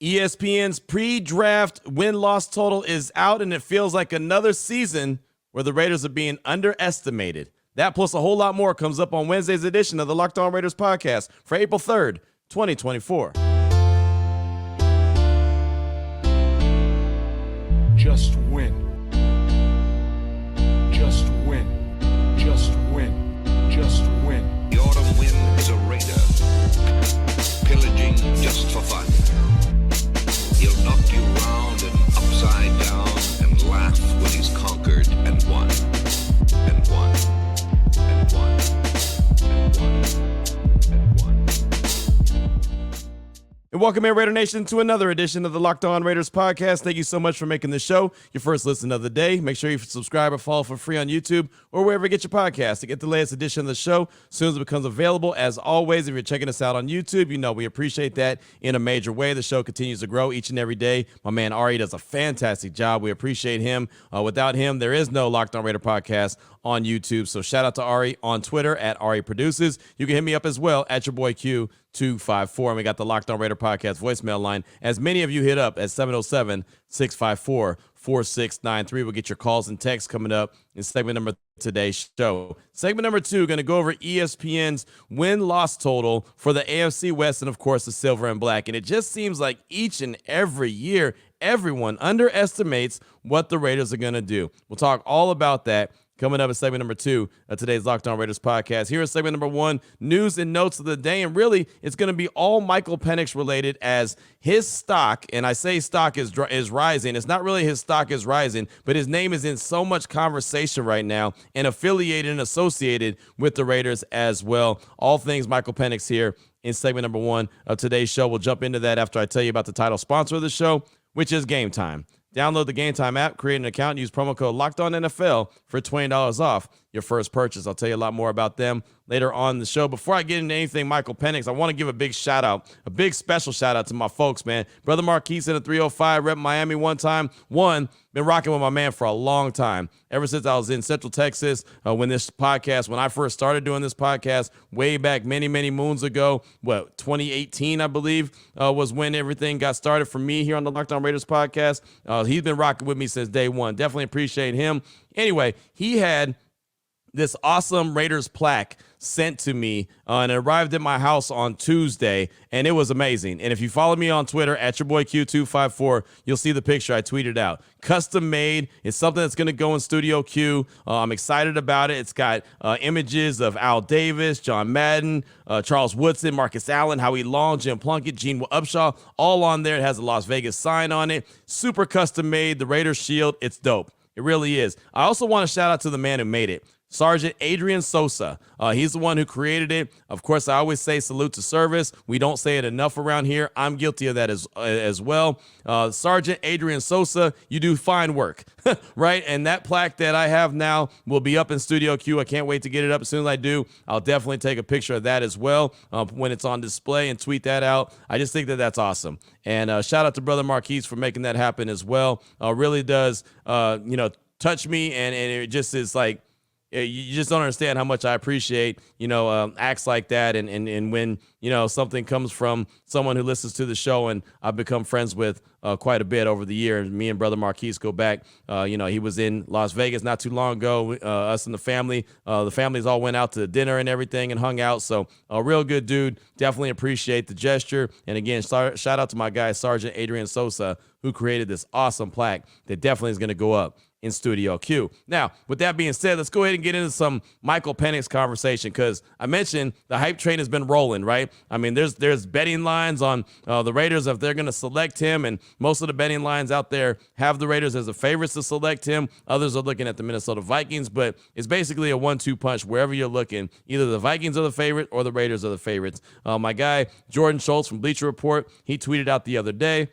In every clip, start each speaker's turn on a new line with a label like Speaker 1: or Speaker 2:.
Speaker 1: ESPN's pre-draft win-loss total is out, and it feels like another season where the Raiders are being underestimated. That plus a whole lot more comes up on Wednesday's edition of the Locked On Raiders podcast for April 3rd, 2024.
Speaker 2: Just win. Just win. Just win. Just win.
Speaker 3: The autumn wind is a raider, pillaging just for fun. He'll knock you round and upside down and laugh when he's conquered and won. And won. And won. And won. And won.
Speaker 1: And welcome in, Raider Nation, to another edition of the Locked On Raiders podcast. Thank you so much for making the show your first listen of the day. Make sure you subscribe or follow for free on YouTube or wherever you get your podcast to get the latest edition of the show as soon as it becomes available. As always, if you're checking us out on YouTube, you know we appreciate that in a major way. The show continues to grow each and every day. My man Ari does a fantastic job. We appreciate him. Without him, there is no Locked On Raider podcast on YouTube. So shout out to Ari on Twitter at Ari Produces. You can hit me up as well at your boy Q254. And we got the Locked On Raider podcast voicemail line, as many of you hit up at 707-654-4693. We'll get your calls and texts coming up in segment number today's show. Segment number 2, going to go over ESPN's win-loss total for the AFC West and, of course, the silver and black. And it just seems like each and every year, everyone underestimates what the Raiders are going to do. We'll talk all about that coming up in segment number 2 of today's Locked On Raiders podcast. Here is segment number 1, news and notes of the day. And really, it's going to be all Michael Penix related, as his stock, and I say stock is rising. It's not really his stock is rising, but his name is in so much conversation right now and affiliated and associated with the Raiders as well. All things Michael Penix here in segment number 1 of today's show. We'll jump into that after I tell you about the title sponsor of the show, which is Game Time. Download the Game Time app, create an account, and use promo code LOCKEDONNFL for $20 off your first purchase. I'll tell you a lot more about them later on in the show. Before I get into anything Michael Penix, I want to give a big shout out, a big special shout out to my folks, man. Brother Marquise in the 305, rep Miami one time. Been rocking with my man for a long time. Ever since I was in Central Texas, when I first started doing this podcast, way back many, many moons ago, 2018, I believe, was when everything got started for me here on the Locked On Raiders podcast. He's been rocking with me since day one. Definitely appreciate him. Anyway, he had this awesome Raiders plaque sent to me, and it arrived at my house on Tuesday, and it was amazing. And if you follow me on Twitter at your boy Q254, you'll see the picture I tweeted out. Custom made. It's something that's going to go in Studio Q. I'm excited about it. It's got images of Al Davis, John Madden, Charles Woodson, Marcus Allen, Howie Long, Jim Plunkett, Gene Upshaw, all on there. It has a Las Vegas sign on it. Super custom made. The Raiders shield. It's dope. It really is. I also want to shout out to the man who made it, Sergeant Adrian Sosa. He's the one who created it. Of course, I always say salute to service. We don't say it enough around here. I'm guilty of that as well. Sergeant Adrian Sosa, you do fine work, right? And that plaque that I have now will be up in Studio Q. I can't wait to get it up. As soon as I do, I'll definitely take a picture of that as well when it's on display and tweet that out. I just think that that's awesome. And shout out to Brother Marquise for making that happen as well. Really does, touch me, and it just is like, you just don't understand how much I appreciate, acts like that. And when, something comes from someone who listens to the show, and I've become friends with quite a bit over the years. Me and Brother Marquise go back. He was in Las Vegas not too long ago. Us and the families all went out to dinner and everything and hung out. So a real good dude. Definitely appreciate the gesture. And again, shout out to my guy, Sergeant Adrian Sosa, who created this awesome plaque that definitely is going to go up in Studio Q. Now, with that being said, let's go ahead and get into some Michael Penix conversation, because I mentioned the hype train has been rolling, right? I mean, there's betting lines on the Raiders if they're going to select him, and most of the betting lines out there have the Raiders as the favorites to select him. Others are looking at the Minnesota Vikings, but it's basically a 1-2 punch wherever you're looking. Either the Vikings are the favorite or the Raiders are the favorites. My guy, Jordan Schultz from Bleacher Report, he tweeted out the other day,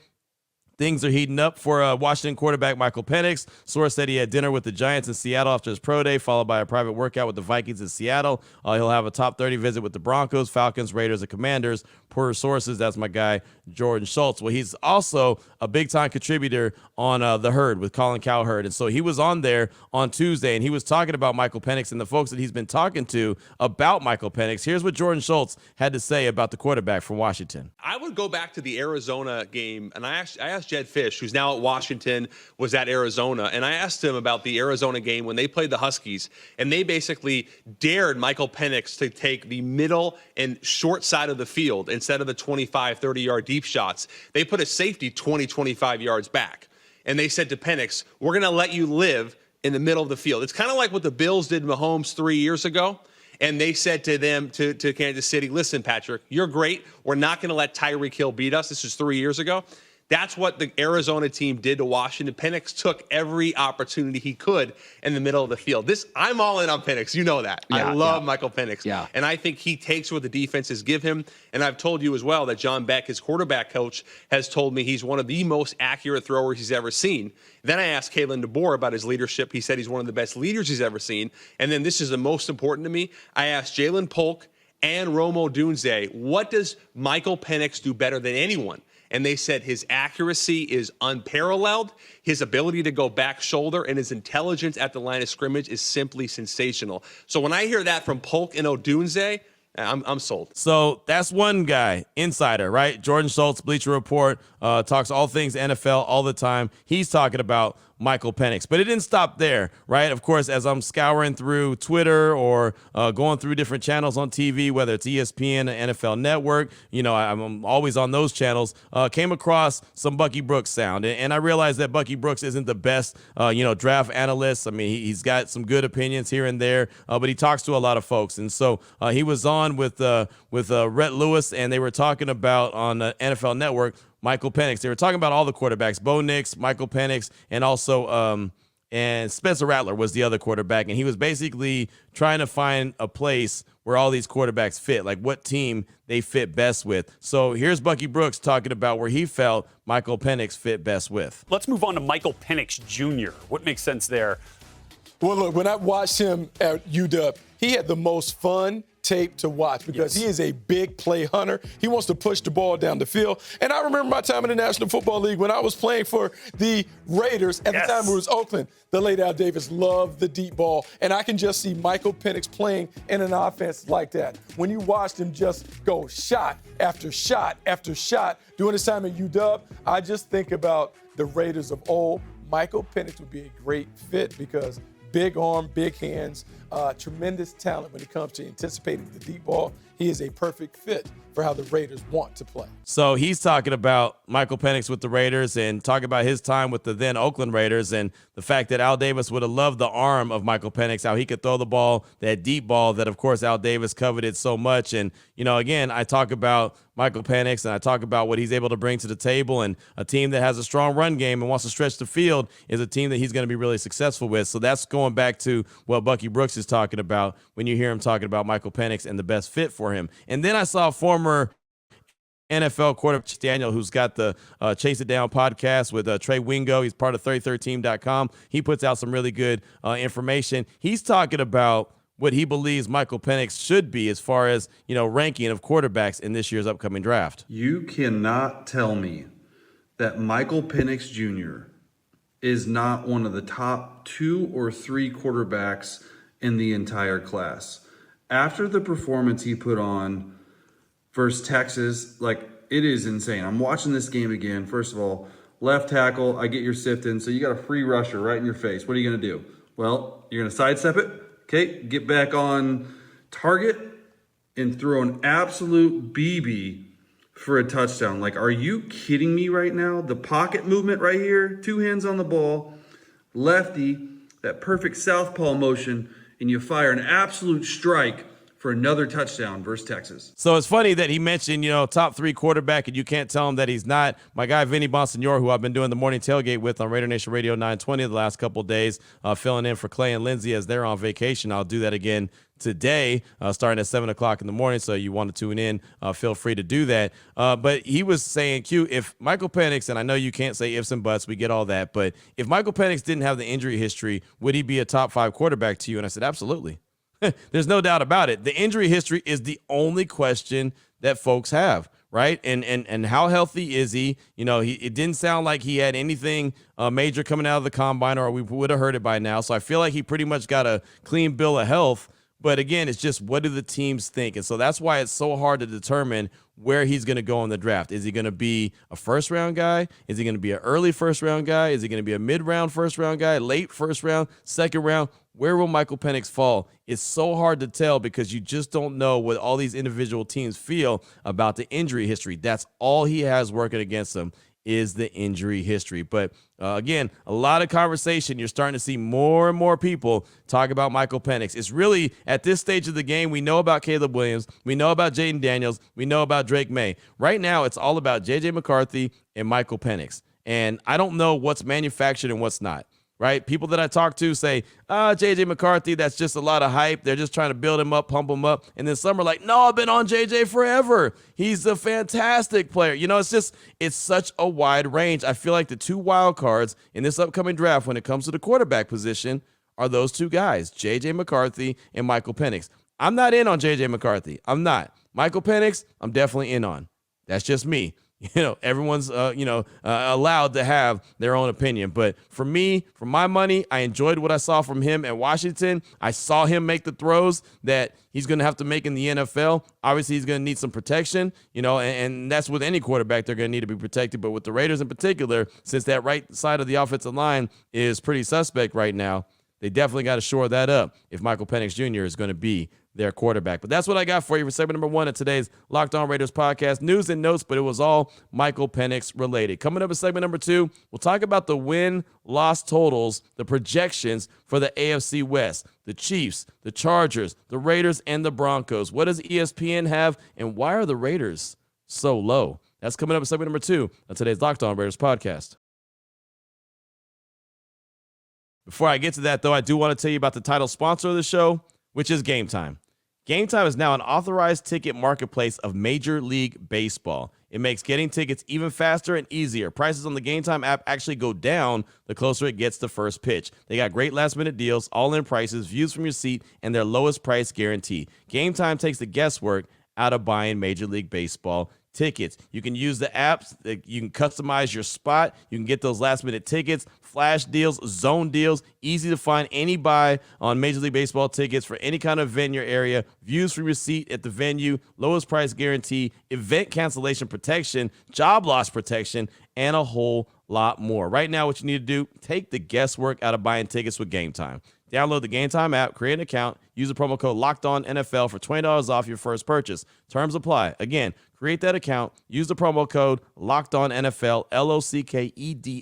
Speaker 1: things are heating up for Washington quarterback Michael Penix. Source said he had dinner with the Giants in Seattle after his pro day, followed by a private workout with the Vikings in Seattle. He'll have a top 30 visit with the Broncos, Falcons, Raiders, and Commanders. Per sources, that's my guy, Jordan Schultz. Well, he's also a big-time contributor on The Herd with Colin Cowherd. And so he was on there on Tuesday, and he was talking about Michael Penix and the folks that he's been talking to about Michael Penix. Here's what Jordan Schultz had to say about the quarterback from Washington.
Speaker 4: I would go back to the Arizona game, and I asked Jed Fish, who's now at Washington, was at Arizona, and I asked him about the Arizona game when they played the Huskies, and they basically dared Michael Penix to take the middle and short side of the field instead of the 25, 30-yard deep shots. They put a safety 20, 25 yards back, and they said to Penix, we're going to let you live in the middle of the field. It's kind of like what the Bills did Mahomes 3 years ago. And they said to them, to Kansas City, listen, Patrick, you're great. We're not going to let Tyreek Hill beat us. This was 3 years ago. That's what the Arizona team did to Washington. Penix took every opportunity he could in the middle of the field. I'm all in on Penix. You know that.
Speaker 5: Yeah,
Speaker 4: I love Michael Penix.
Speaker 5: Yeah.
Speaker 4: And I think he takes what the defenses give him. And I've told you as well that John Beck, his quarterback coach, has told me he's one of the most accurate throwers he's ever seen. Then I asked Kalen DeBoer about his leadership. He said he's one of the best leaders he's ever seen. And then this is the most important to me. I asked Jalen Polk and Romo Dunze, what does Michael Penix do better than anyone? And they said his accuracy is unparalleled. His ability to go back shoulder and his intelligence at the line of scrimmage is simply sensational. So when I hear that from Polk and Odunze, I'm sold.
Speaker 1: So that's one guy, insider, right? Jordan Schultz, Bleacher Report, talks all things NFL all the time. He's talking about Michael Penix. But it didn't stop there, right? Of course, as I'm scouring through Twitter or going through different channels on TV, whether it's ESPN, NFL Network, I'm always on those channels, came across some Bucky Brooks sound. And I realized that Bucky Brooks isn't the best, draft analyst. I mean, he's got some good opinions here and there, but he talks to a lot of folks. And so he was on with Rhett Lewis, and they were talking about on NFL Network Michael Penix. They were talking about all the quarterbacks, Bo Nix, Michael Penix, and also and Spencer Rattler was the other quarterback. And he was basically trying to find a place where all these quarterbacks fit, like what team they fit best with. So here's Bucky Brooks talking about where he felt Michael Penix fit best with.
Speaker 6: Let's move on to Michael Penix Jr. What makes sense there?
Speaker 7: Well, look, when I watched him at UW, he had the most fun tape to watch because he is a big play hunter. He wants to push the ball down the field. And I remember my time in the National Football League when I was playing for the Raiders. At the time it was Oakland. The late Al Davis loved the deep ball. And I can just see Michael Penix playing in an offense like that. When you watched him just go shot after shot after shot during his time at UW, I just think about the Raiders of old. Michael Penix would be a great fit because big arm, big hands, tremendous talent when it comes to anticipating the deep ball. He is a perfect fit for how the Raiders want to play.
Speaker 1: So he's talking about Michael Penix with the Raiders and talking about his time with the then Oakland Raiders and the fact that Al Davis would have loved the arm of Michael Penix, how he could throw the ball, that deep ball that, of course, Al Davis coveted so much. And, again, I talk about Michael Penix and I talk about what he's able to bring to the table, and a team that has a strong run game and wants to stretch the field is a team that he's going to be really successful with. So that's going back to what Bucky Brooks is talking about when you hear him talking about Michael Penix and the best fit for him. And then I saw former NFL quarterback Daniel, who's got the Chase It Down podcast with Trey Wingo. He's part of 33team.com. He puts out some really good information. He's talking about what he believes Michael Penix should be as far as, ranking of quarterbacks in this year's upcoming draft.
Speaker 8: You cannot tell me that Michael Penix Jr. is not one of the top 2 or 3 quarterbacks in the entire class. After the performance he put on versus Texas, it is insane. I'm watching this game again. First of all, left tackle, I get your Sifton, so you got a free rusher right in your face. What are you going to do? Well, you're going to sidestep it. Okay, get back on target and throw an absolute BB for a touchdown. Are you kidding me right now? The pocket movement right here, 2 hands on the ball, lefty, that perfect southpaw motion, and you fire an absolute strike for another touchdown versus Texas.
Speaker 1: So it's funny that he mentioned, top 3 quarterback, and you can't tell him that he's not. My guy, Vinny Bonsignor, who I've been doing the morning tailgate with on Raider Nation Radio 920 the last couple of days, filling in for Clay and Lindsay as they're on vacation. I'll do that again today, starting at 7 o'clock in the morning. So you want to tune in, feel free to do that. But he was saying, Q, if Michael Penix, and I know you can't say ifs and buts, we get all that, but if Michael Penix didn't have the injury history, would he be a top 5 quarterback to you? And I said, absolutely. There's no doubt about it. The injury history is the only question that folks have, right? And how healthy is he? You know, it didn't sound like he had anything major coming out of the combine, or we would have heard it by now. So I feel like he pretty much got a clean bill of health. But again, it's just, what do the teams think? And so that's why it's so hard to determine where he's going to go in the draft. Is he going to be a first-round guy? Is he going to be an early first-round guy? Is he going to be a mid-round first-round guy, late first round, second round? Where will Michael Penix fall? It's so hard to tell because you just don't know what all these individual teams feel about the injury history. That's all he has working against him, is the injury history. But again, a lot of conversation. You're starting to see more and more people talk about Michael Penix. It's really, at this stage of the game, we know about Caleb Williams, we know about Jaden Daniels, we know about Drake May. Right now, it's all about J.J. McCarthy and Michael Penix. And I don't know what's manufactured and what's not. Right? People that I talk to say, J.J. McCarthy, that's just a lot of hype. They're just trying to build him up, pump him up. And then some are like, no, I've been on J.J. forever. He's a fantastic player. You know, it's such a wide range. I feel like the 2 wild cards in this upcoming draft when it comes to the quarterback position are those 2 guys, J.J. McCarthy and Michael Penix. I'm not in on J.J. McCarthy. I'm not. Michael Penix, I'm definitely in on. That's just me. You know, everyone's, allowed to have their own opinion. But for me, for my money, I enjoyed what I saw from him at Washington. I saw him make the throws that he's going to have to make in the NFL. Obviously, he's going to need some protection, and that's with any quarterback. They're going to need to be protected. But with the Raiders in particular, since that right side of the offensive line is pretty suspect right now, they definitely got to shore that up if Michael Penix Jr. is going to be their quarterback. But that's what I got for you for segment number 1 of today's Locked On Raiders podcast. News and notes, but it was all Michael Penix related. Coming up in segment number 2, we'll talk about the win-loss totals, the projections for the AFC West, the Chiefs, the Chargers, the Raiders, and the Broncos. What does ESPN have, and why are the Raiders so low? That's coming up in segment number 2 of today's Locked On Raiders podcast. Before I get to that, though, I do want to tell you about the title sponsor of the show, which is Game Time. Game Time is now an authorized ticket marketplace of Major League Baseball. It makes getting tickets even faster and easier. Prices on the Game Time app actually go down the closer it gets to first pitch. They got great last-minute deals, all-in prices, views from your seat, and their lowest price guarantee. Game Time takes the guesswork out of buying Major League Baseball tickets. You can use the apps. You can customize your spot. You can get those last-minute tickets, flash deals, zone deals, easy to find any buy on Major League Baseball tickets for any kind of event in your area, views from your seat at the venue, lowest price guarantee, event cancellation protection, job loss protection, and a whole lot more. Right now, what you need to do, take the guesswork out of buying tickets with Game Time. Download the Game Time app, create an account, use the promo code LOCKEDONNFL for $20 off your first purchase. Terms apply. Again, create that account, use the promo code LOCKEDONNFL,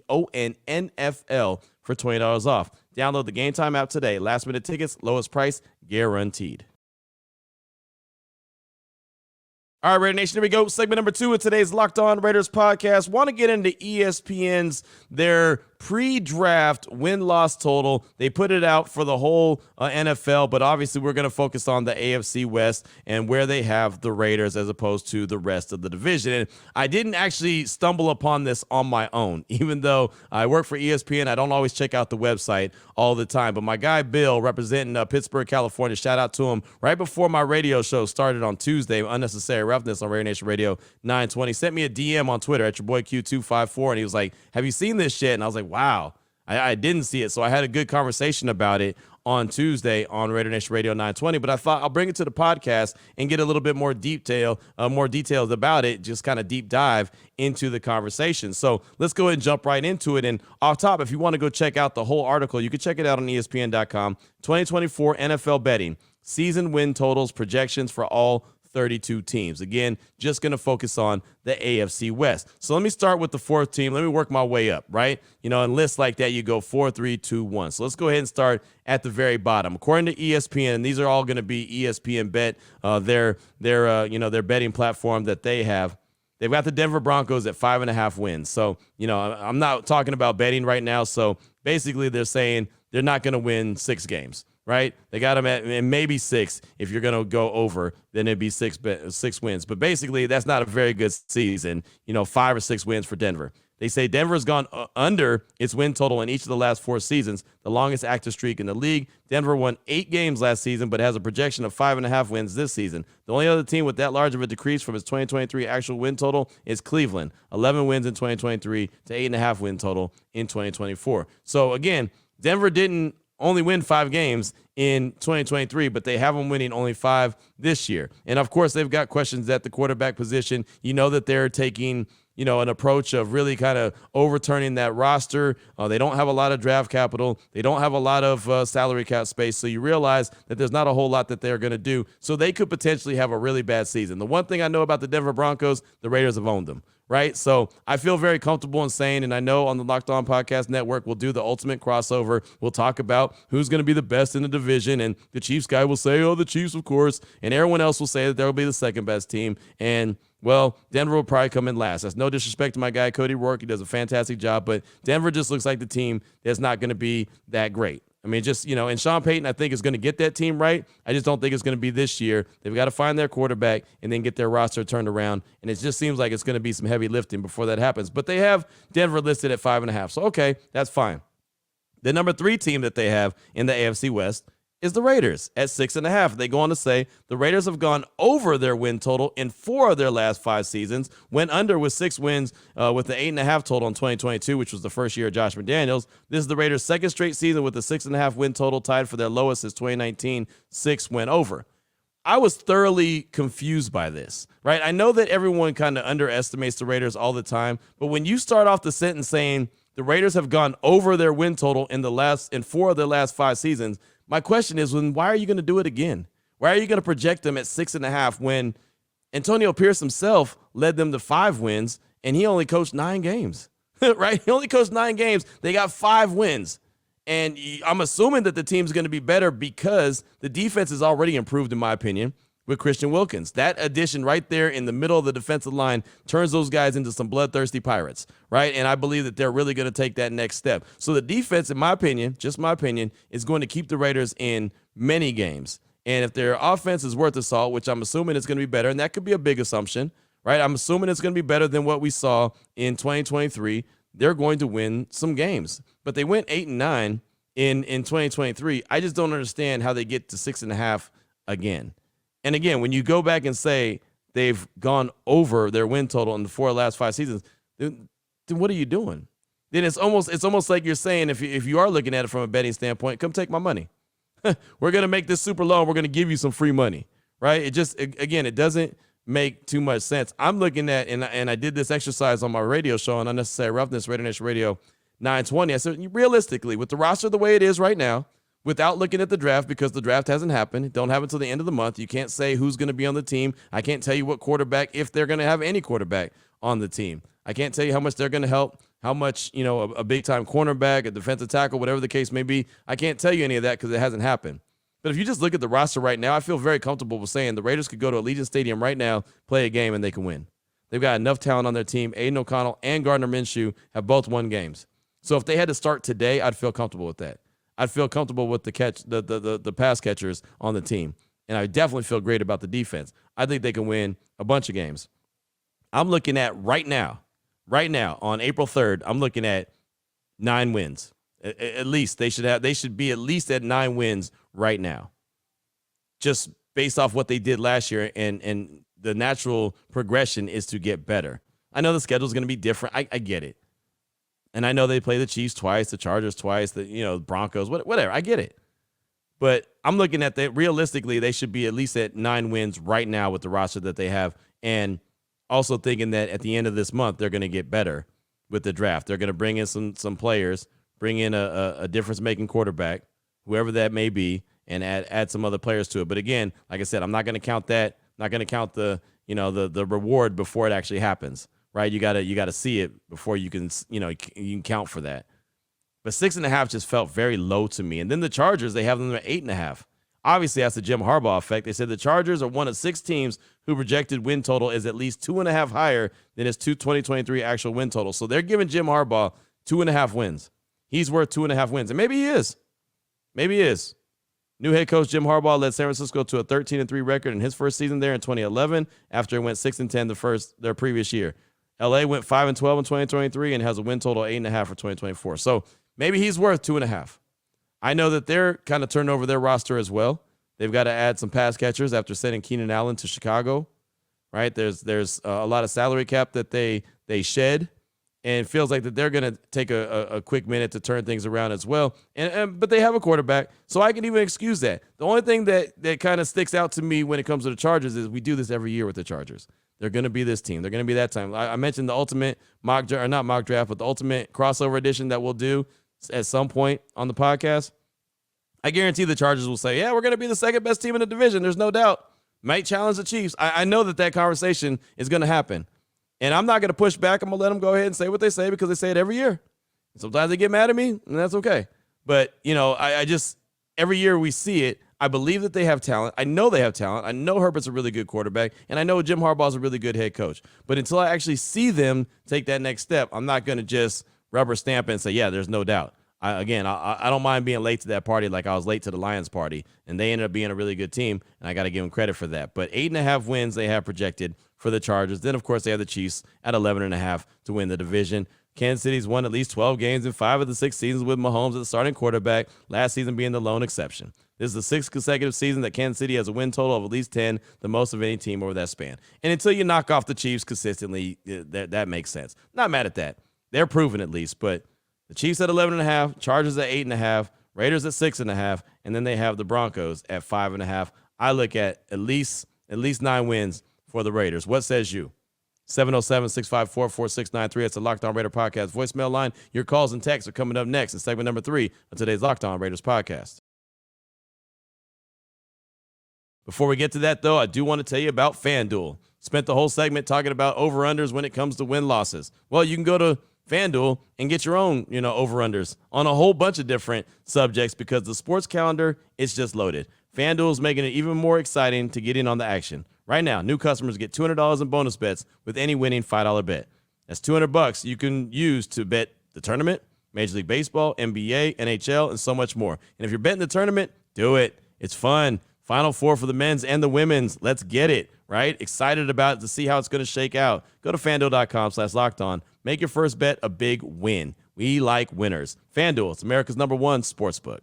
Speaker 1: LOCKEDONNFL for $20 off. Download the Game Time app today. Last minute tickets, lowest price, guaranteed. All right, Raider Nation, here we go. Segment number 2 of today's Locked On Raiders podcast. Want to get into ESPN's, their pre-draft win-loss total. They put it out for the whole NFL, but obviously we're going to focus on the AFC West and where they have the Raiders as opposed to the rest of the division. And I didn't actually stumble upon this on my own. Even though I work for ESPN, I don't always check out the website all the time. But my guy Bill, representing Pittsburgh, California, shout out to him, right before my radio show started on Tuesday, Unnecessary Roughness on Raider Nation Radio 920, sent me a DM on Twitter at your boy Q254, and he was like, have you seen this shit? And I was like, wow, I didn't see it. So I had a good conversation about it on Tuesday on Raider Nation Radio 920, but I thought I'll bring it to the podcast and get a little bit more details about it, just kind of deep dive into the conversation. So let's go ahead and jump right into it. And off top, if you want to go check out the whole article, you can check it out on ESPN.com. 2024 NFL betting, season win totals, projections for all 32 teams. Again, just going to focus on the AFC West. So let me start with the 4th team. Let me work my way up, right? In lists like that, you go 4, 3, 2, 1. So let's go ahead and start at the very bottom. According to ESPN, and these are all going to be ESPN Bet, their betting platform that they have. They've got the Denver Broncos at 5.5 wins. So, I'm not talking about betting right now. So basically they're saying they're not going to win 6 games. right? They got them at maybe 6. If you're going to go over, then it'd be 6 wins. But basically, that's not a very good season. 5 or 6 wins for Denver. They say Denver's gone under its win total in each of the last 4 seasons, the longest active streak in the league. Denver won 8 games last season, but has a projection of 5.5 wins this season. The only other team with that large of a decrease from its 2023 actual win total is Cleveland, 11 wins in 2023 to 8.5 win total in 2024. So again, Denver didn't only win 5 games in 2023, but they have them winning only 5 this year. And of course, they've got questions at the quarterback position. That they're taking an approach of really kind of overturning that roster. They don't have a lot of draft capital. They don't have a lot of salary cap space. So you realize that there's not a whole lot that they're going to do. So they could potentially have a really bad season. The one thing I know about the Denver Broncos, the Raiders have owned them, right? So I feel very comfortable in saying, and I know on the Locked On Podcast Network, we'll do the ultimate crossover. We'll talk about who's going to be the best in the division. And the Chiefs guy will say, the Chiefs, of course. And everyone else will say that they'll be the second best team. And well, Denver will probably come in last. That's no disrespect to my guy, Cody Rourke. He does a fantastic job, but Denver just looks like the team that's not going to be that great. I mean, and Sean Payton, I think, is going to get that team right. I just don't think it's going to be this year. They've got to find their quarterback and then get their roster turned around, and it just seems like it's going to be some heavy lifting before that happens. But they have Denver listed at 5.5, so okay, that's fine. The number 3 team that they have in the AFC West is the Raiders at 6.5. They go on to say the Raiders have gone over their win total in 4 of their last 5 seasons, went under with 6 wins with the 8.5 total in 2022, which was the first year of Josh McDaniels. This is the Raiders' second straight season with a 6.5 win total, tied for their lowest since 2019. 6 went over. I was thoroughly confused by this, right? I know that everyone kind of underestimates the Raiders all the time, but when you start off the sentence saying the Raiders have gone over their win total in 4 of their last 5 seasons, my question is, why are you going to do it again? Why are you going to project them at 6.5 when Antonio Pierce himself led them to 5 wins and he only coached 9 games, right? He only coached 9 games. They got 5 wins. And I'm assuming that the team's going to be better because the defense is already improved, in my opinion, with Christian Wilkins. That addition right there in the middle of the defensive line turns those guys into some bloodthirsty pirates, right? And I believe that they're really going to take that next step. So the defense, in my opinion, just my opinion, is going to keep the Raiders in many games. And if their offense is worth the salt, which I'm assuming it's going to be better, and that could be a big assumption, right? I'm assuming it's going to be better than what we saw in 2023. They're going to win some games. But they went 8-9 in 2023. I just don't understand how they get to 6.5 again. And again, when you go back and say they've gone over their win total in the 4 last 5 seasons, then what are you doing? Then it's almost like you're saying, if you are looking at it from a betting standpoint, come take my money. We're going to make this super low. We're going to give you some free money, right? It doesn't make too much sense. I'm looking at, and I did this exercise on my radio show on Unnecessary Roughness, Raider Nation Radio 920. I said, realistically, with the roster the way it is right now, without looking at the draft, because the draft hasn't happened. It don't happen until the end of the month. You can't say who's going to be on the team. I can't tell you what quarterback, if they're going to have any quarterback on the team. I can't tell you how much they're going to help, how much, a big-time cornerback, a defensive tackle, whatever the case may be. I can't tell you any of that because it hasn't happened. But if you just look at the roster right now, I feel very comfortable with saying the Raiders could go to Allegiant Stadium right now, play a game, and they can win. They've got enough talent on their team. Aiden O'Connell and Gardner Minshew have both won games. So if they had to start today, I'd feel comfortable with that. I'd feel comfortable with the pass catchers on the team. And I definitely feel great about the defense. I think they can win a bunch of games. I'm looking at right now, on April 3rd, I'm looking at 9 wins. At least they should be at least at 9 wins right now. Just based off what they did last year, and the natural progression is to get better. I know the schedule is going to be different. I get it. And I know they play the Chiefs twice, the Chargers twice, the Broncos, whatever. I get it. But I'm looking at that. Realistically, they should be at least at 9 wins right now with the roster that they have. And also thinking that at the end of this month, they're going to get better with the draft. They're going to bring in some players, bring in a difference-making quarterback, whoever that may be, and add some other players to it. But again, like I said, I'm not going to count that. Not going to count the reward before it actually happens. Right, you gotta see it before you can count for that. But 6.5 just felt very low to me. And then the Chargers, they have them at 8.5. Obviously, that's the Jim Harbaugh effect. They said the Chargers are one of 6 teams who projected win total is at least 2.5 higher than his 2023 actual win total. So they're giving Jim Harbaugh 2.5 wins. He's worth 2.5 wins, and maybe he is. New head coach Jim Harbaugh led San Francisco to a 13-3 record in his first season there in 2011 after it went 6-10 their previous year. LA went 5-12 in 2023 and has a win total of 8.5 for 2024. So maybe he's worth 2.5. I know that they're kind of turning over their roster as well. They've got to add some pass catchers after sending Keenan Allen to Chicago, right? There's a lot of salary cap that they shed, and it feels like that they're going to take a quick minute to turn things around as well. But they have a quarterback, so I can even excuse that. The only thing that kind of sticks out to me when it comes to the Chargers is we do this every year with the Chargers. They're going to be this team. They're going to be that time. I mentioned the ultimate not mock draft, but the ultimate crossover edition that we'll do at some point on the podcast. I guarantee the Chargers will say, yeah, we're going to be the second best team in the division. There's no doubt. Might challenge the Chiefs. I know that conversation is going to happen. And I'm not going to push back. I'm going to let them go ahead and say what they say because they say it every year. Sometimes they get mad at me, and that's okay. But, I just every year we see it. I believe that they have talent. I know they have talent. I know Herbert's a really good quarterback, and I know Jim Harbaugh's a really good head coach. But until I actually see them take that next step, I'm not going to just rubber stamp it and say, yeah, there's no doubt. I don't mind being late to that party like I was late to the Lions party, and they ended up being a really good team, and I got to give them credit for that. But 8.5 wins they have projected for the Chargers. Then, of course, they have the Chiefs at 11.5 to win the division. Kansas City's won at least 12 games in 5 of the 6 seasons with Mahomes as the starting quarterback, last season being the lone exception. This is the 6th consecutive season that Kansas City has a win total of at least 10, the most of any team over that span. And until you knock off the Chiefs consistently, that makes sense. Not mad at that. They're proven at least, but the Chiefs at 11.5, Chargers at 8.5, Raiders at 6.5, and then they have the Broncos at 5.5. I look at least 9 wins for the Raiders. What says you? 707-654-4693. That's the Locked On Raider podcast voicemail line. Your calls and texts are coming up next in segment number 3 of today's Locked On Raiders podcast. Before we get to that, though, I do want to tell you about FanDuel. Spent the whole segment talking about over-unders when it comes to win-losses. Well, you can go to FanDuel and get your own, over-unders on a whole bunch of different subjects because the sports calendar is just loaded. FanDuel is making it even more exciting to get in on the action. Right now, new customers get $200 in bonus bets with any winning $5 bet. That's $200 you can use to bet the tournament, Major League Baseball, NBA, NHL, and so much more. And if you're betting the tournament, do it. It's fun. Final Four for the men's and the women's. Let's get it, right? Excited about it to see how it's going to shake out. Go to FanDuel.com/lockedon. Make your first bet a big win. We like winners. FanDuel, it's America's #1 sportsbook.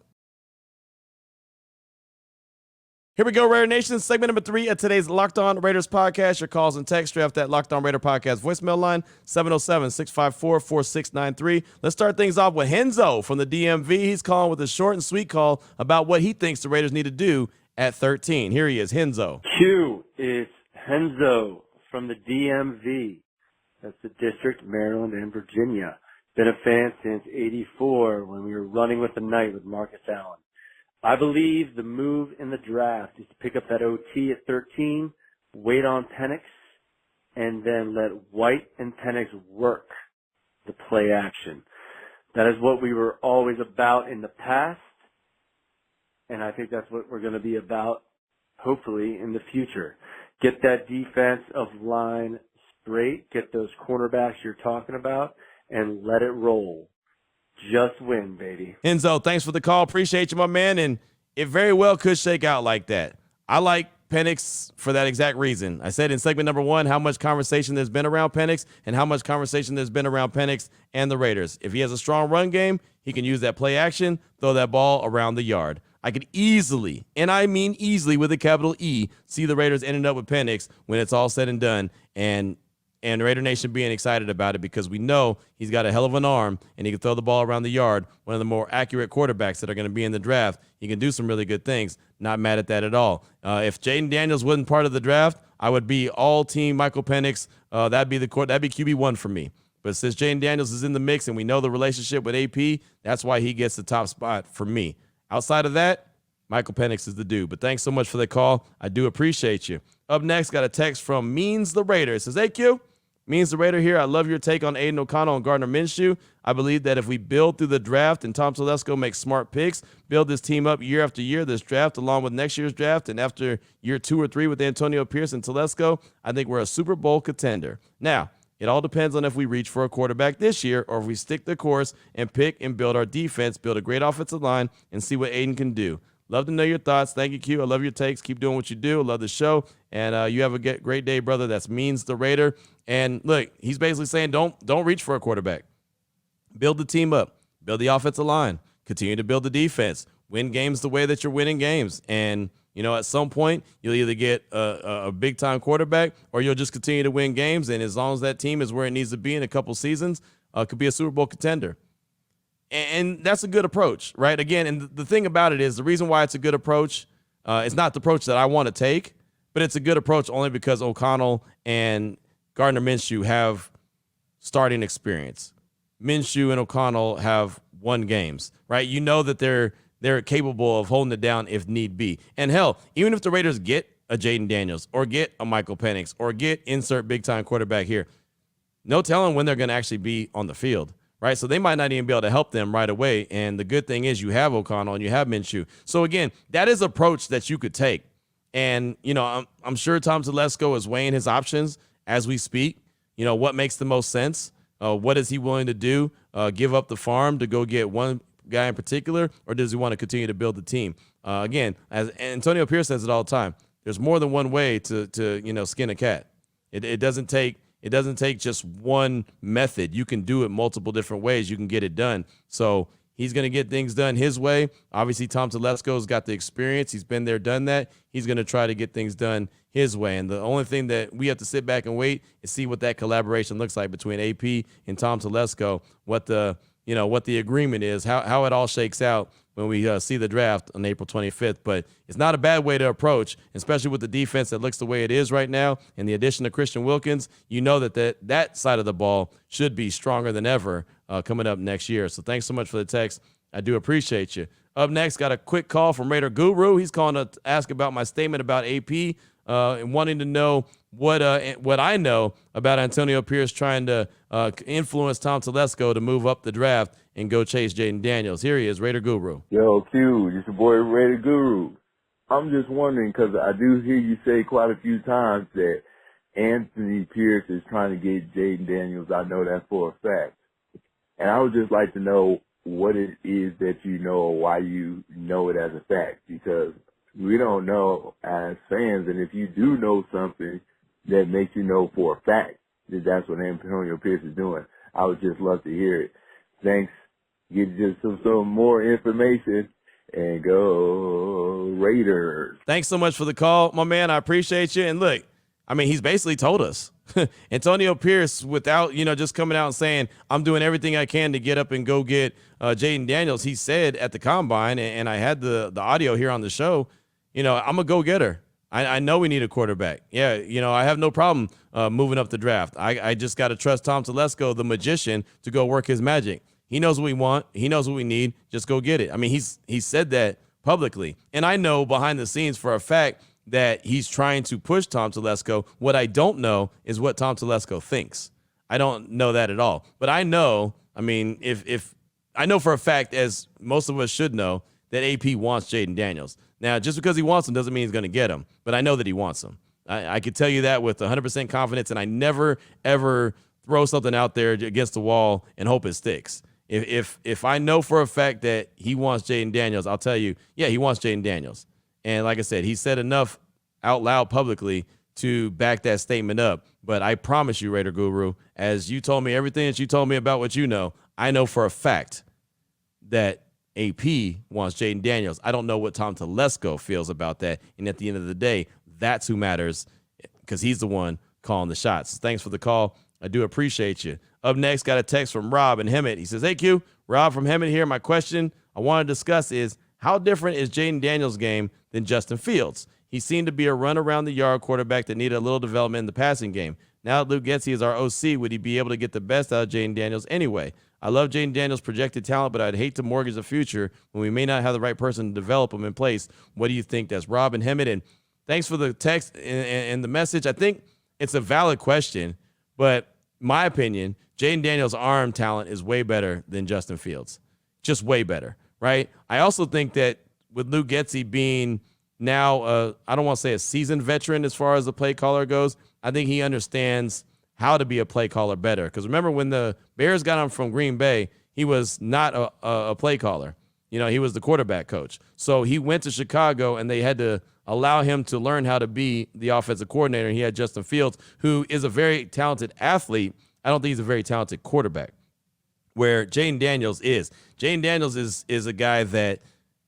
Speaker 1: Here we go, Raider Nation. Segment number 3 of today's Locked On Raiders podcast. Your calls and text draft that Locked On Raider podcast voicemail line, 707-654-4693. Let's start things off with Henzo from the DMV. He's calling with a short and sweet call about what he thinks the Raiders need to do at 13. Here he is, Henzo.
Speaker 5: Q, it's Henzo from the DMV. That's the District, Maryland, and Virginia. Been a fan since '84 when we were running with the night with Marcus Allen. I believe the move in the draft is to pick up that OT at 13, wait on Penix, and then let White and Penix work the play action. That is what we were always about in the past, and I think that's what we're going to be about, hopefully, in the future. Get that defensive line straight, get those cornerbacks you're talking about, and let it roll. Just win, baby.
Speaker 1: Enzo, thanks for the call. Appreciate you, my man. And it very well could shake out like that. I like Penix for that exact reason. I said in segment number 1 how much conversation there's been around Penix and how much conversation there's been around Penix and the Raiders. If he has a strong run game, he can use that play action, throw that ball around the yard. I could easily, and I mean easily with a capital E, see the Raiders ending up with Penix when it's all said and done, and Raider Nation being excited about it because we know he's got a hell of an arm and he can throw the ball around the yard. One of the more accurate quarterbacks that are going to be in the draft. He can do some really good things. Not mad at that at all. If Jaden Daniels wasn't part of the draft, I would be all team Michael Penix. That'd be QB1 for me. But since Jaden Daniels is in the mix and we know the relationship with AP, that's why he gets the top spot for me. Outside of that, Michael Penix is the dude. But thanks so much for the call. I do appreciate you. Up next, got a text from Means the Raider. It says, hey, Q. Means the Raider here. I love your take on Aiden O'Connell and Gardner Minshew. I believe that if we build through the draft and Tom Telesco makes smart picks, build this team up year after year, this draft along with next year's draft, and after year 2 or 3 with Antonio Pierce and Telesco, I think we're a Super Bowl contender. Now, it all depends on if we reach for a quarterback this year or if we stick the course and pick and build our defense, build a great offensive line, and see what Aiden can do. Love to know your thoughts. Thank you, Q. I love your takes. Keep doing what you do. I love the show. And you have a great day, brother. That's Means the Raider. And look, he's basically saying don't reach for a quarterback. Build the team up. Build the offensive line. Continue to build the defense. Win games the way that you're winning games. And, at some point, you'll either get a big-time quarterback or you'll just continue to win games. And as long as that team is where it needs to be in a couple seasons, could be a Super Bowl contender. And that's a good approach, right? Again, and the thing about it is the reason why it's a good approach, it's not the approach that I want to take, but it's a good approach only because O'Connell and Gardner Minshew have starting experience. Minshew and O'Connell have won games, right? You know that they're capable of holding it down if need be. And hell, even if the Raiders get a Jaden Daniels or get a Michael Penix or get insert big-time quarterback here, no telling when they're going to actually be on the field, right? So they might not even be able to help them right away. And the good thing is you have O'Connell and you have Minshew. So, again, that is an approach that you could take. And, I'm sure Tom Telesco is weighing his options as we speak. What makes the most sense? What is he willing to do? Give up the farm to go get one guy in particular, or does he want to continue to build the team? Again, as Antonio Pierce says it all the time, there's more than one way to skin a cat. It doesn't take just one method. You can do it multiple different ways. You can get it done. So he's going to get things done his way. Obviously, Tom Telesco's got the experience. He's been there, done that. He's going to try to get things done his way. And the only thing that we have to sit back and wait is see what that collaboration looks like between AP and Tom Telesco, what the agreement is, how it all shakes out when we see the draft on April 25th. But it's not a bad way to approach, especially with the defense that looks the way it is right now and the addition of Christian Wilkins. That side of the ball should be stronger than ever coming up next year. So thanks so much for the text. I do appreciate you. Up next, got a quick call from Raider Guru. He's calling to ask about my statement about AP and wanting to know what I know about Antonio Pierce trying to influence Tom Telesco to move up the draft and go chase Jaden Daniels. Here he is, Raider Guru.
Speaker 9: Yo, Q, it's your boy Raider Guru. I'm just wondering, because I do hear you say quite a few times that Anthony Pierce is trying to get Jaden Daniels. I know that for a fact. And I would just like to know what it is that you know or why you know it as a fact, because we don't know as fans. And if you do know something that makes you know for a fact that that's what Antonio Pierce is doing, I would just love to hear it. Thanks. Get just some more information and go Raiders.
Speaker 1: Thanks so much for the call, my man. I appreciate you. And look, he's basically told us. Antonio Pierce, without, just coming out and saying, I'm doing everything I can to get up and go get Jaden Daniels. He said at the Combine, and I had the audio here on the show, I'm a go-getter. I know we need a quarterback. Yeah, I have no problem moving up the draft. I just got to trust Tom Telesco, the magician, to go work his magic. He knows what we want. He knows what we need. Just go get it. He said that publicly. And I know behind the scenes for a fact that he's trying to push Tom Telesco. What I don't know is what Tom Telesco thinks. I don't know that at all. But I know, if I know for a fact, as most of us should know, that AP wants Jaden Daniels. Now, just because he wants him doesn't mean he's going to get him. But I know that he wants him. I can tell you that with 100% confidence, and I never, ever throw something out there against the wall and hope it sticks. If I know for a fact that he wants Jaden Daniels, I'll tell you, yeah, he wants Jaden Daniels. And like I said, he said enough out loud publicly to back that statement up. But I promise you, Raider Guru, as you told me everything that you told me about what you know, I know for a fact that AP wants Jaden Daniels. I don't know what Tom Telesco feels about that. And at the end of the day, that's who matters because he's the one calling the shots. Thanks for the call. I do appreciate you. Up next, got a text from Rob and Hemet. He says, hey, Q, Rob from Hemet here. My question I want to discuss is, how different is Jaden Daniels' game than Justin Fields? He seemed to be a run-around-the-yard quarterback that needed a little development in the passing game. Now that Luke Getsy is our OC, would he be able to get the best out of Jaden Daniels anyway? I love Jaden Daniels' projected talent, but I'd hate to mortgage the future when we may not have the right person to develop him in place. What do you think? That's Rob and Hemet. And thanks for the text and the message. I think it's a valid question, but my opinion, Jaden Daniels' arm talent is way better than Justin Fields. Just way better, right? I also think that with Luke Getsy being now, I don't want to say a seasoned veteran as far as the play caller goes, I think he understands how to be a play caller better. Because remember when the Bears got him from Green Bay, he was not a play caller. he was the quarterback coach. So he went to Chicago, and they had to allow him to learn how to be the offensive coordinator. And he had Justin Fields, who is a very talented athlete. I don't think he's a very talented quarterback, where Jayden Daniels is. Jayden Daniels is a guy that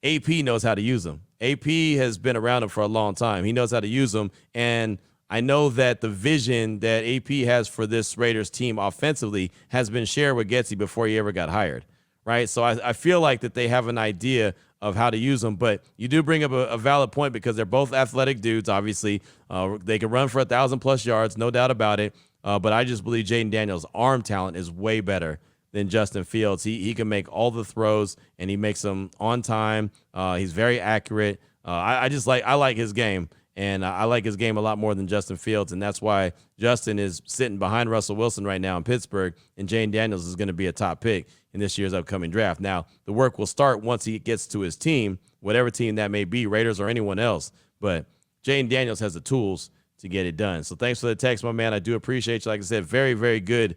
Speaker 1: AP knows how to use him. AP has been around him for a long time. He knows how to use him, and I know that the vision that AP has for this Raiders team offensively has been shared with Getsy before he ever got hired, right? So I feel like that they have an idea of how to use them, but you do bring up a valid point because they're both athletic dudes, obviously. They can run for 1,000+ yards, no doubt about it, but I just believe Jayden Daniels' arm talent is way better than Justin Fields. He can make all the throws, and he makes them on time. He's very accurate. I like his game, and I like his game a lot more than Justin Fields, and that's why Justin is sitting behind Russell Wilson right now in Pittsburgh, and Jayden Daniels is going to be a top pick in this year's upcoming draft. Now, the work will start once he gets to his team, whatever team that may be, Raiders or anyone else, but Jayden Daniels has the tools to get it done. So thanks for the text, my man. I do appreciate you. Like I said, very, very good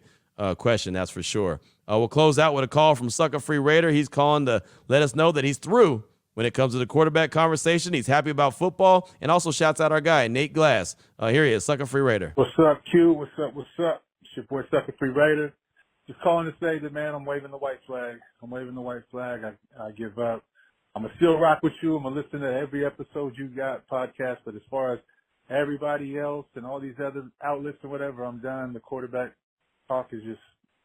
Speaker 1: question, that's for sure. We'll close out with a call from Sucker Free Raider. He's calling to let us know that he's through when it comes to the quarterback conversation. He's happy about football, and also shouts out our guy, Nate Glass. Here he is, Sucker Free Raider.
Speaker 10: What's up, Q? What's up? What's up? It's your boy, Sucker Free Raider. Just calling to say that, man, I'm waving the white flag. I give up. I'm going to still rock with you. I'm going to listen to every episode you got, podcast, but as far as everybody else and all these other outlets or whatever, I'm done. The quarterback talk is just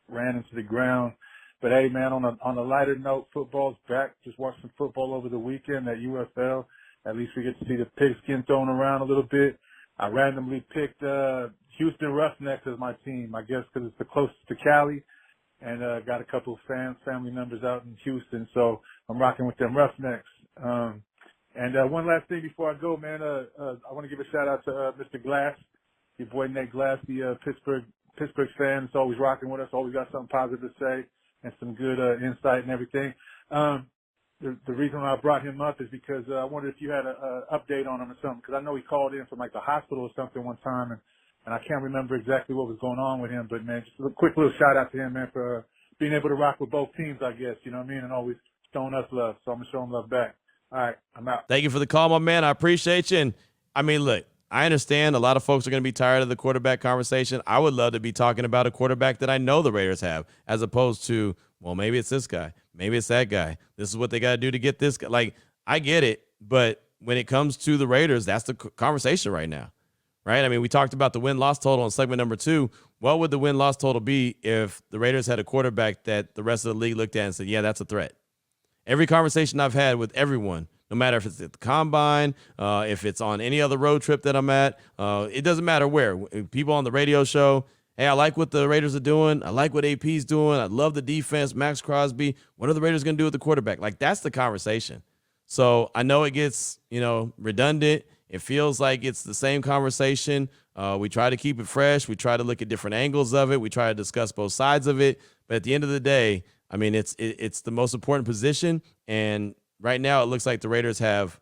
Speaker 10: ran into the ground. But hey, man, on a lighter note, football's back. Just watched some football over the weekend at UFL. At least we get to see the pigskin thrown around a little bit. I randomly picked Houston Roughnecks as my team, I guess because it's the closest to Cali, and got a couple of family members out in Houston, so I'm rocking with them Roughnecks. And one last thing before I go, man, I want to give a shout out to Mr. Glass, your boy Nate Glass, the Pittsburgh fan. It's always rocking with us, always got something positive to say and some good insight and everything. The reason I brought him up is because I wondered if you had an update on him or something, because I know he called in from like the hospital or something one time, and I can't remember exactly what was going on with him. But, man, just a quick little shout-out to him, man, for being able to rock with both teams, I guess, you know what I mean, and always showing us love. So I'm going to show him love back. All right, I'm out.
Speaker 1: Thank you for the call, my man. I appreciate you. And, I mean, look, I understand a lot of folks are going to be tired of the quarterback conversation. I would love to be talking about a quarterback that I know the Raiders have, as opposed to, well, maybe it's this guy. Maybe it's that guy. This is what they got to do to get this guy. Like, I get it, but when it comes to the Raiders, that's the conversation right now, right? I mean, we talked about the win-loss total in segment number 2. What would the win-loss total be if the Raiders had a quarterback that the rest of the league looked at and said, yeah, that's a threat? Every conversation I've had with everyone, no matter if it's at the combine, if it's on any other road trip that I'm at, it doesn't matter where. People on the radio show, hey, I like what the Raiders are doing. I like what AP's doing. I love the defense, Max Crosby. What are the Raiders going to do with the quarterback? Like, that's the conversation. So I know it gets, redundant. It feels like it's the same conversation. We try to keep it fresh. We try to look at different angles of it. We try to discuss both sides of it. But at the end of the day, I mean, it's the most important position. And right now it looks like the Raiders have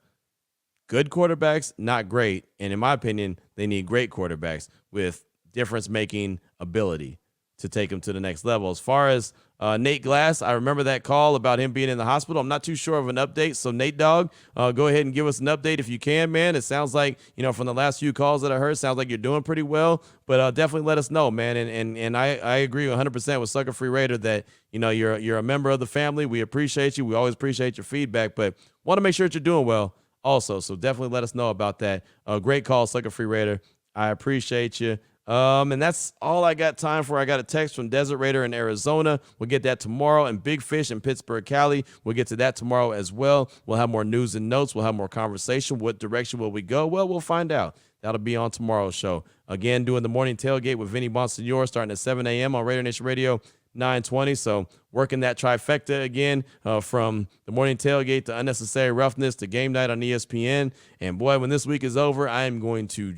Speaker 1: good quarterbacks, not great. And in my opinion, they need great quarterbacks with difference-making ability to take him to the next level. As far as Nate Glass, I remember that call about him being in the hospital. I'm not too sure of an update. So, Nate Dogg, go ahead and give us an update if you can, man. It sounds like, from the last few calls that I heard, sounds like you're doing pretty well. But definitely let us know, man. And I agree 100% with Sucker Free Raider that, you're a member of the family. We appreciate you. We always appreciate your feedback. But want to make sure that you're doing well also. So definitely let us know about that. Great call, Sucker Free Raider. I appreciate you. And that's all I got time for. I got a text from Desert Raider in Arizona. We'll get that tomorrow. And Big Fish in Pittsburgh, Cali. We'll get to that tomorrow as well. We'll have more news and notes. We'll have more conversation. What direction will we go? Well, we'll find out. That'll be on tomorrow's show. Again, doing the morning tailgate with Vinny Bonsignor starting at 7 a.m. on Raider Nation Radio 920. So working that trifecta again from the morning tailgate to Unnecessary Roughness to game night on ESPN. And boy, when this week is over, I am going to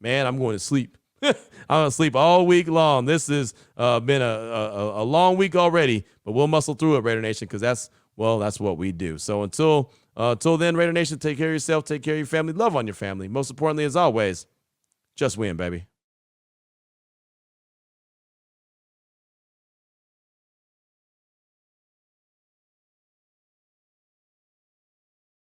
Speaker 1: I'm going to sleep. I'm going to sleep all week long. This has been a long week already, but we'll muscle through it, Raider Nation, because that's what we do. So until then, Raider Nation, take care of yourself, take care of your family, love on your family. Most importantly, as always, just win, baby.